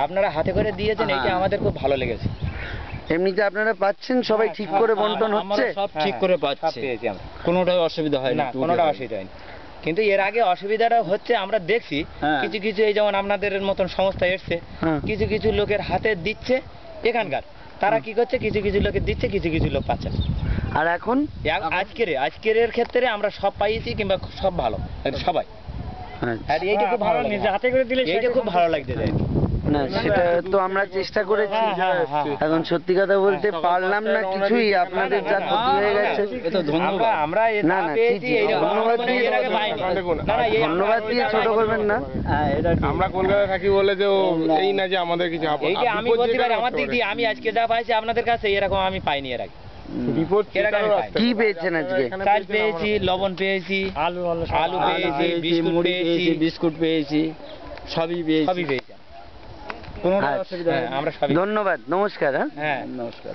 আপনারা হাতে করে দিয়েছেন, এইটা আমাদের খুব ভালো লেগেছে। এমনিতে আপনারা পাচ্ছেন সবাই ঠিক করে বন্টন হচ্ছে? সব ঠিক করে পাচ্ছি, পেয়েছি আমরা, কোনোটাই অসুবিধা হয় না, কোনোটা অসুবিধা হয়নি। কিন্তু এর আগে অসুবিধাটা হচ্ছে আমরা দেখছি কিছু কিছু, এই যেমন আপনাদের মতন সংস্থা এসছে, কিছু কিছু লোকের হাতে দিচ্ছে এখানকার, তারা কি করছে, কিছু কিছু লোকের দিচ্ছে, কিছু কিছু লোক পাচ্ছে। আর এখন আজকের ক্ষেত্রে আমরা সব পাইছি, কিংবা সব ভালো সবাই। আর এইটা খুব ভালো, নিজে হাতে করে দিলে এইটা খুব ভালো লাগতে যায়। না, সেটা তো আমরা চেষ্টা করেছি, এখন সত্যি কথা বলতে পারলাম না কিছুই, আপনাদের যা ক্ষতি হয়ে গেছে। আমরা না না, ধন্যবাদ দিয়ে, ধন্যবাদ দিয়ে ছোট করবেন না। আমরা কলকাতায় থাকি বলে যে এই না যে আমাদের কিছু এইটা আমি বলতে পারি আমার দিক দিয়ে, আমি আজকে যা পাইছি আপনাদের কাছে এরকম আমি পাইনি এর আগে। কি পেয়েছেন আজকে? চাল পেয়েছি, লবণ পেয়েছি, আলু পেয়েছি, বিস্কুট পেয়েছি, বিস্কুট পেয়েছি, সবই পেয়েছি। কোনো অসুবিধা, আমরা সবই। ধন্যবাদ, নমস্কার। হ্যাঁ, নমস্কার।